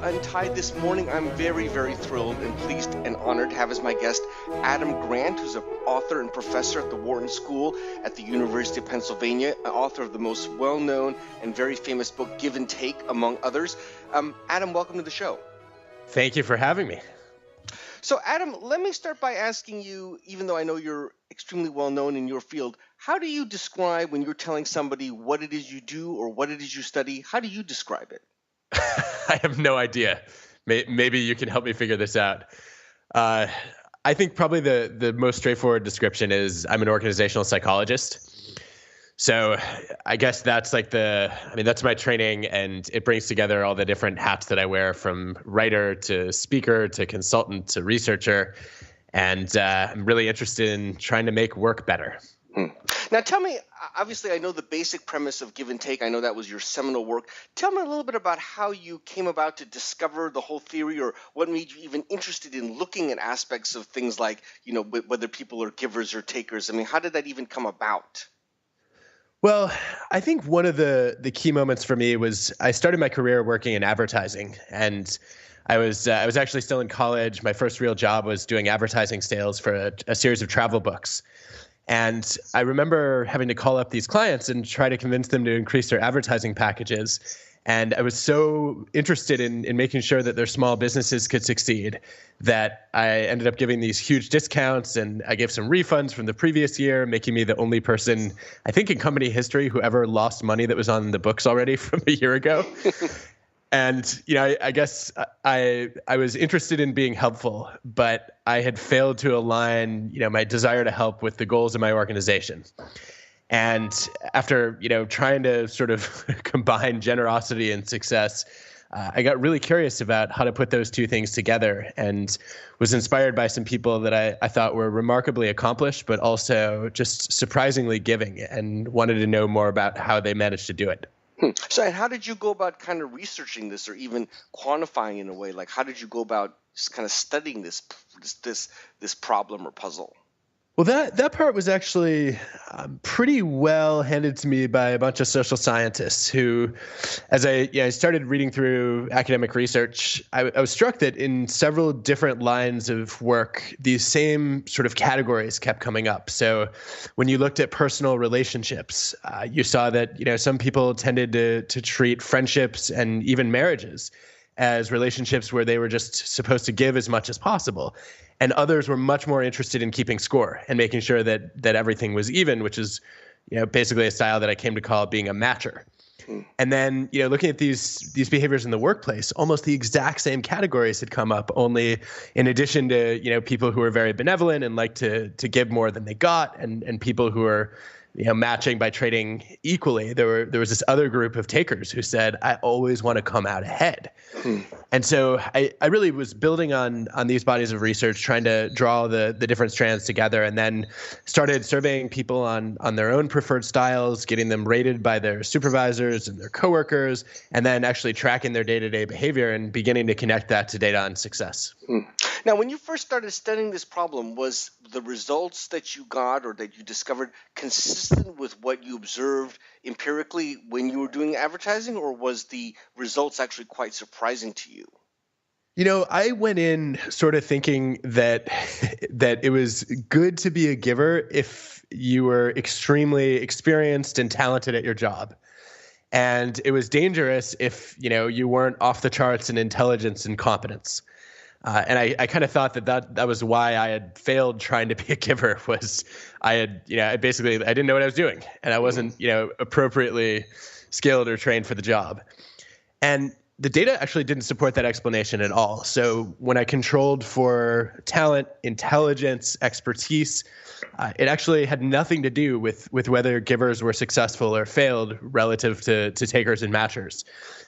Untied. This morning, I'm very, very thrilled and pleased and honored to have as my guest Adam Grant, who's an author and professor at the Wharton School at the University of Pennsylvania, author of the most well-known and very famous book, Give and Take, among others. Adam, welcome to the show. Thank you for having me. So, Adam, let me start by asking you, even though I know you're extremely well-known in your field, how do you describe when you're telling somebody what it is you do or what it is you study? How do you describe it? I have no idea. Maybe you can help me figure this out. I think probably the most straightforward description is I'm an organizational psychologist. So I guess that's that's my training, and it brings together all the different hats that I wear, from writer to speaker to consultant to researcher. And I'm really interested in trying to make work better. Now, tell me, obviously, I know the basic premise of Give and Take. I know that was your seminal work. Tell me a little bit about how you came about to discover the whole theory, or what made you even interested in looking at aspects of things like, whether people are givers or takers. I mean, how did that even come about? Well, I think one of the key moments for me was I started my career working in advertising, and I was actually still in college. My first real job was doing advertising sales for a series of travel books. And I remember having to call up these clients and try to convince them to increase their advertising packages. And I was so interested in making sure that their small businesses could succeed that I ended up giving these huge discounts, and I gave some refunds from the previous year, making me the only person, I think, in company history who ever lost money that was on the books already from a year ago. And, I guess I was interested in being helpful, but I had failed to align, my desire to help with the goals of my organization. And after, trying to sort of combine generosity and success, I got really curious about how to put those two things together, and was inspired by some people that I thought were remarkably accomplished, but also just surprisingly giving, and wanted to know more about how they managed to do it. So, and how did you go about kind of researching this, or even quantifying in a way? Like, how did you go about just kind of studying this problem or puzzle? Well, that part was actually pretty well handed to me by a bunch of social scientists who, as I started reading through academic research, I was struck that in several different lines of work, these same sort of categories kept coming up. So when you looked at personal relationships, you saw that, some people tended to treat friendships and even marriages as relationships where they were just supposed to give as much as possible. And others were much more interested in keeping score and making sure that everything was even, which is, basically a style that I came to call being a matcher. And then, looking at these behaviors in the workplace, almost the exact same categories had come up, only in addition to, people who are very benevolent and like to give more than they got, and people who are, matching by trading equally. There was this other group of takers who said, I always want to come out ahead. And so I really was building on these bodies of research, trying to draw the different strands together, and then started surveying people on their own preferred styles, getting them rated by their supervisors and their coworkers, and then actually tracking their day-to-day behavior and beginning to connect that to data on success. Now, when you first started studying this problem, was the results that you got or that you discovered consistent with what you observed empirically when you were doing advertising, or was the results actually quite surprising to you? I went in sort of thinking that it was good to be a giver if you were extremely experienced and talented at your job. And it was dangerous if, you weren't off the charts in intelligence and competence. And I kind of thought that was why I had failed trying to be a giver. Was I didn't know what I was doing, and I wasn't, appropriately skilled or trained for the job. And the data actually didn't support that explanation at all. So when I controlled for talent, intelligence, expertise, it actually had nothing to do with whether givers were successful or failed relative to takers and matchers.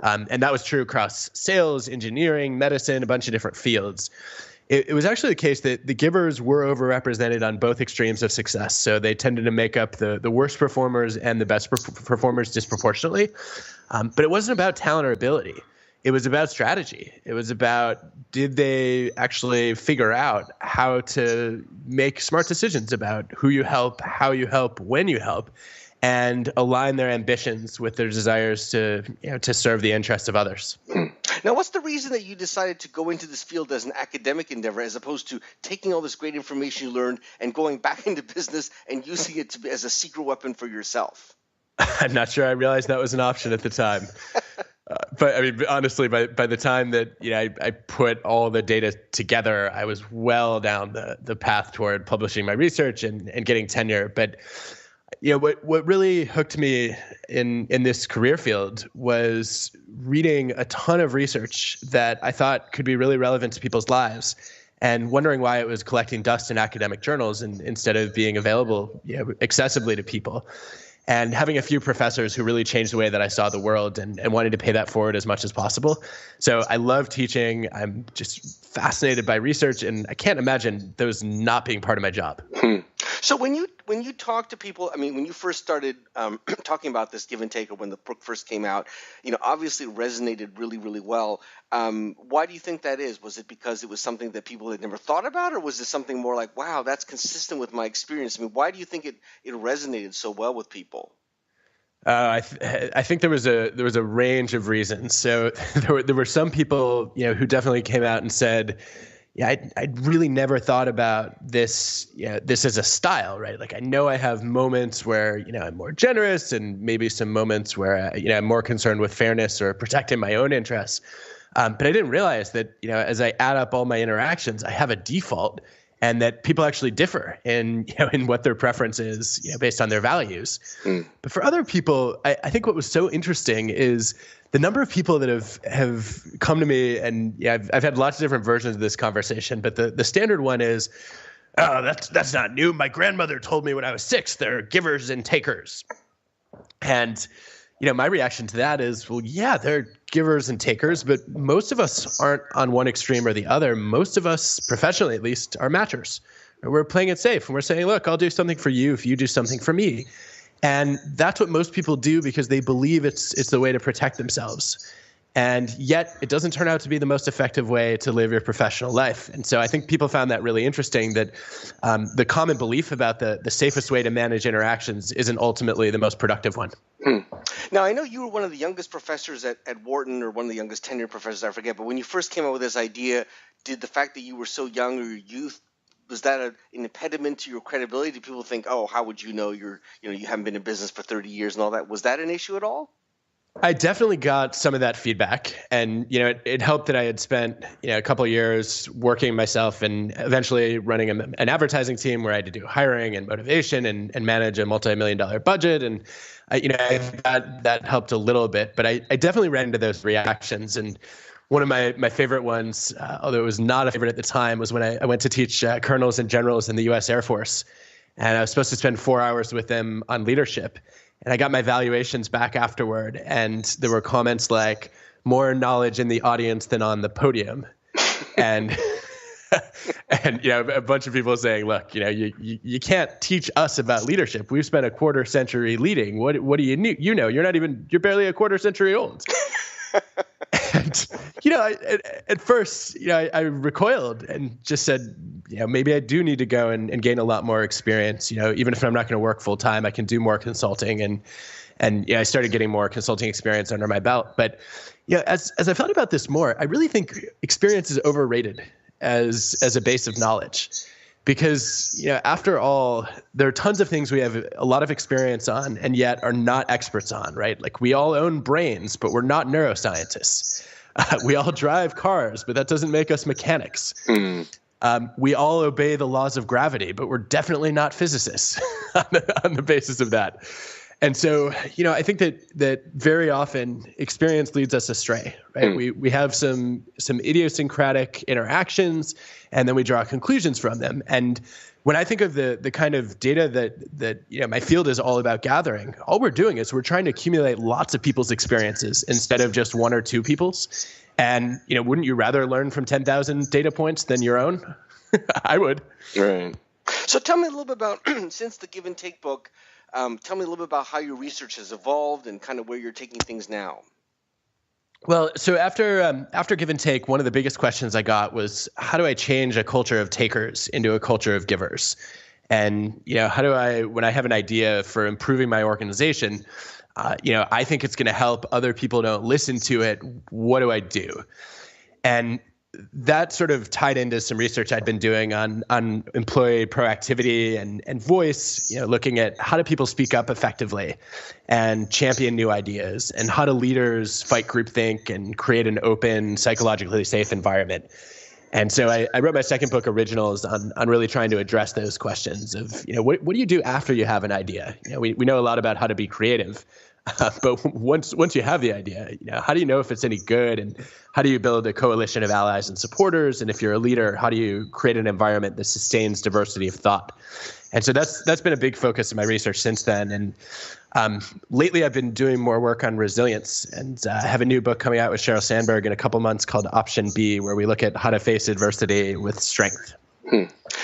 And that was true across sales, engineering, medicine, a bunch of different fields. It was actually the case that the givers were overrepresented on both extremes of success. So they tended to make up the worst performers and the best performers disproportionately. But it wasn't about talent or ability. It was about strategy. It was about, did they actually figure out how to make smart decisions about who you help, how you help, when you help, and align their ambitions with their desires to serve the interests of others. Now, what's the reason that you decided to go into this field as an academic endeavor as opposed to taking all this great information you learned and going back into business and using it as a secret weapon for yourself? I'm not sure I realized that was an option at the time. But I mean, honestly, by the time that I put all the data together, I was well down the path toward publishing my research and getting tenure. But what really hooked me in this career field was reading a ton of research that I thought could be really relevant to people's lives, and wondering why it was collecting dust in academic journals instead of being available accessibly to people. And having a few professors who really changed the way that I saw the world and wanted to pay that forward as much as possible. So I love teaching. I'm just fascinated by research, and I can't imagine those not being part of my job. So when you talk to people, I mean, when you first started talking about this give and take, or when the book first came out, obviously it resonated really, really well. Why do you think that is? Was it because it was something that people had never thought about, or was it something more like, wow, that's consistent with my experience? I mean, why do you think it resonated so well with people? I think there was a range of reasons. So there were some people who definitely came out and said, yeah, I'd really never thought about this as a style, right? Like, I know I have moments where I'm more generous, and maybe some moments where I'm more concerned with fairness or protecting my own interests. But I didn't realize that as I add up all my interactions, I have a default, and that people actually differ in what their preference is based on their values. But for other people, I think what was so interesting is the number of people that have come to me, and I've had lots of different versions of this conversation, but the standard one is, oh, that's not new. My grandmother told me when I was 6, they're givers and takers. And my reaction to that is, well, yeah, they're givers and takers, but most of us aren't on one extreme or the other. Most of us, professionally at least, are matchers. We're playing it safe, and we're saying, look, I'll do something for you if you do something for me. And that's what most people do because they believe it's the way to protect themselves. And yet it doesn't turn out to be the most effective way to live your professional life. And so I think people found that really interesting, that the common belief about the safest way to manage interactions isn't ultimately the most productive one. Now, I know you were one of the youngest professors at Wharton, or one of the youngest tenured professors, I forget. But when you first came up with this idea, did the fact that you were so young, or your youth, was that an impediment to your credibility? Did people think, oh, how would you know you haven't been in business for 30 years and all that? Was that an issue at all? I definitely got some of that feedback, and it helped that I had spent a couple of years working myself and eventually running an advertising team where I had to do hiring and motivation and manage a multi-million-dollar budget, and that helped a little bit. But I definitely ran into those reactions, and one of my favorite ones, although it was not a favorite at the time, was when I went to teach colonels and generals in the U.S. Air Force, and I was supposed to spend 4 hours with them on leadership. And I got my valuations back afterward, and there were comments like, more knowledge in the audience than on the podium. And a bunch of people saying, look, you can't teach us about leadership. We've spent a quarter century leading. What do you know? You're barely a quarter century old. And at first, I recoiled and just said, maybe I do need to go and gain a lot more experience. Even if I'm not going to work full time, I can do more consulting, and I started getting more consulting experience under my belt. But as I thought about this more, I really think experience is overrated as a base of knowledge. Because, after all, there are tons of things we have a lot of experience on and yet are not experts on, right? Like, we all own brains, but we're not neuroscientists. We all drive cars, but that doesn't make us mechanics. We all obey the laws of gravity, but we're definitely not physicists on the basis of that. And so, I think that very often experience leads us astray, right? We have some idiosyncratic interactions, and then we draw conclusions from them. And when I think of the kind of data that my field is all about gathering, all we're doing is we're trying to accumulate lots of people's experiences instead of just one or two people's. And wouldn't you rather learn from 10,000 data points than your own? I would. Right. So tell me a little bit about, since the Give and Take book, tell me a little bit about how your research has evolved and kind of where you're taking things now. Well, so after Give and Take, one of the biggest questions I got was, how do I change a culture of takers into a culture of givers? And how do I, when I have an idea for improving my organization, I think it's going to help. Other people don't listen to it. What do I do? And that sort of tied into some research I'd been doing on employee proactivity and voice, looking at how do people speak up effectively and champion new ideas, and how do leaders fight groupthink and create an open, psychologically safe environment. And so I wrote my second book, Originals, on really trying to address those questions of, what do you do after you have an idea? We know a lot about how to be creative. But once you have the idea, how do you know if it's any good, and how do you build a coalition of allies and supporters? And if you're a leader, how do you create an environment that sustains diversity of thought? And so that's been a big focus of my research since then. And lately, I've been doing more work on resilience, and I have a new book coming out with Sheryl Sandberg in a couple months called Option B, where we look at how to face adversity with strength.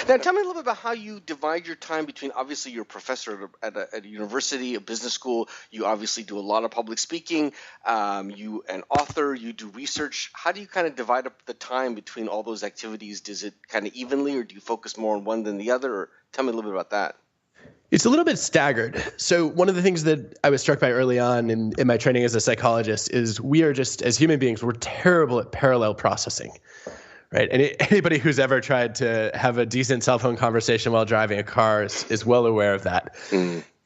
Now, tell me a little bit about how you divide your time between, obviously, you're a professor at a university, a business school. You obviously do a lot of public speaking. You an author. You do research. How do you kind of divide up the time between all those activities? Does it kind of evenly, or do you focus more on one than the other? Or tell me a little bit about that. It's a little bit staggered. So one of the things that I was struck by early on in my training as a psychologist is we are just, as human beings, we're terrible at parallel processing. Right. And anybody who's ever tried to have a decent cell phone conversation while driving a car is well aware of that.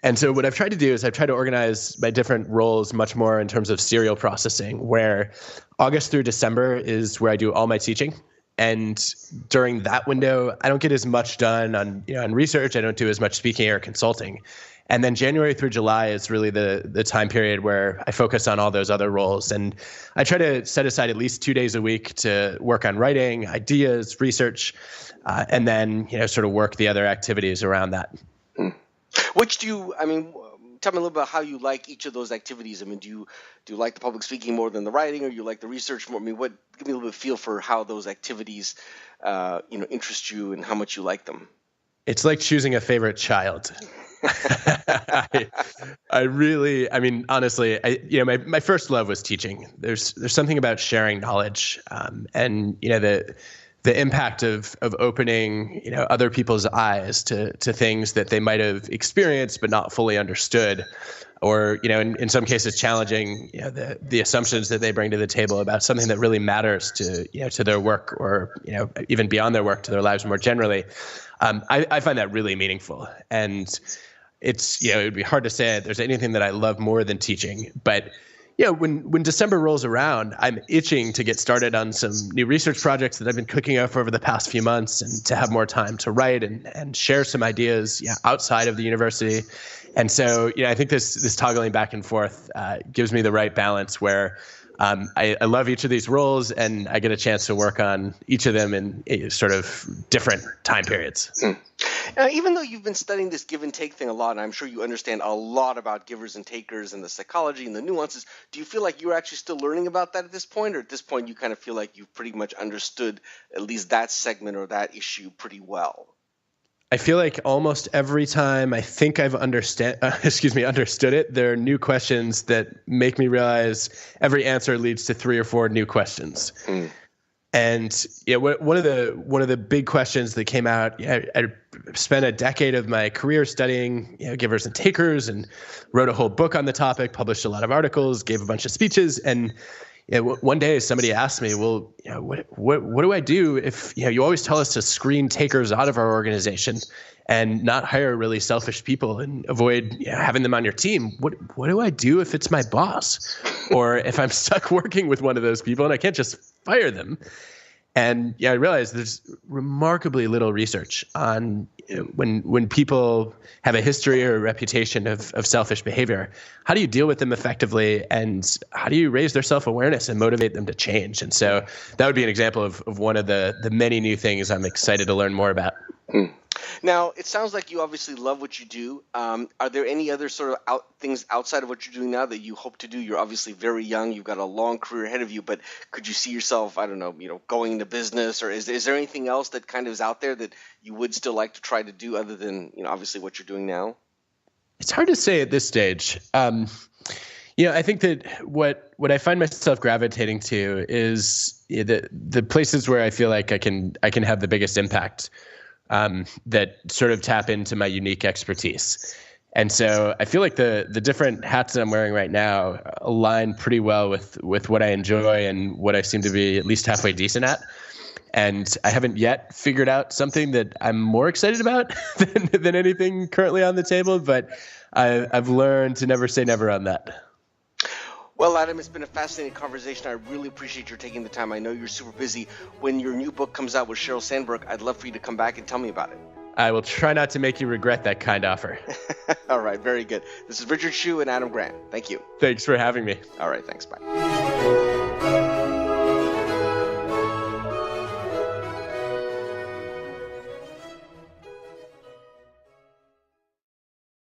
And so what I've tried to do is I've tried to organize my different roles much more in terms of serial processing, where August through December is where I do all my teaching. And during that window, I don't get as much done on research. I don't do as much speaking or consulting. And then January through July is really the time period where I focus on all those other roles. And I try to set aside at least 2 days a week to work on writing, ideas, research, and then, sort of work the other activities around that. Which tell me a little bit about how you like each of those activities. Do you like the public speaking more than the writing, or you like the research more? Give me a little bit of feel for how those activities, interest you and how much you like them. It's like choosing a favorite child. Honestly, my first love was teaching. There's something about sharing knowledge, and the impact of opening other people's eyes to things that they might have experienced but not fully understood, or in some cases challenging the assumptions that they bring to the table about something that really matters to their work, or even beyond their work, to their lives more generally. I find that really meaningful, and it's it would be hard to say there's anything that I love more than teaching. But when December rolls around, I'm itching to get started on some new research projects that I've been cooking up over the past few months, and to have more time to write and share some ideas outside of the university. And so I think this toggling back and forth gives me the right balance where I love each of these roles, and I get a chance to work on each of them in sort of different time periods. Even though you've been studying this give and take thing a lot, and I'm sure you understand a lot about givers and takers and the psychology and the nuances, do you feel like you're actually still learning about that at this point? Or at this point you kind of feel like you've pretty much understood at least that segment or that issue pretty well? I feel like almost every time I think I've understood it, there are new questions that make me realize every answer leads to 3 or 4 new questions. And one of the big questions that came out, I spent a decade of my career studying givers and takers, and wrote a whole book on the topic, published a lot of articles, gave a bunch of speeches, and one day somebody asked me, well, what do I do if you always tell us to screen takers out of our organization and not hire really selfish people and avoid having them on your team? What do I do if it's my boss, or if I'm stuck working with one of those people and I can't just fire them? And I realized there's remarkably little research on when people have a history or a reputation of selfish behavior, how do you deal with them effectively, and how do you raise their self-awareness and motivate them to change? And so that would be an example of one of the many new things I'm excited to learn more about. Now, it sounds like you obviously love what you do. Are there any other sort of things outside of what you're doing now that you hope to do? You're obviously very young. You've got a long career ahead of you, but could you see yourself, going into business, or is there anything else that kind of is out there that you would still like to try to do other than, obviously what you're doing now? It's hard to say at this stage. I think that what I find myself gravitating to is the places where I feel like I can have the biggest impact, that sort of tap into my unique expertise. And so I feel like the different hats that I'm wearing right now align pretty well with what I enjoy and what I seem to be at least halfway decent at. And I haven't yet figured out something that I'm more excited about than anything currently on the table, but I've learned to never say never on that. Well, Adam, it's been a fascinating conversation. I really appreciate your taking the time. I know you're super busy. When your new book comes out with Sheryl Sandberg, I'd love for you to come back and tell me about it. I will try not to make you regret that kind offer. All right, very good. This is Richard Hsu and Adam Grant. Thank you. Thanks for having me. All right, thanks. Bye.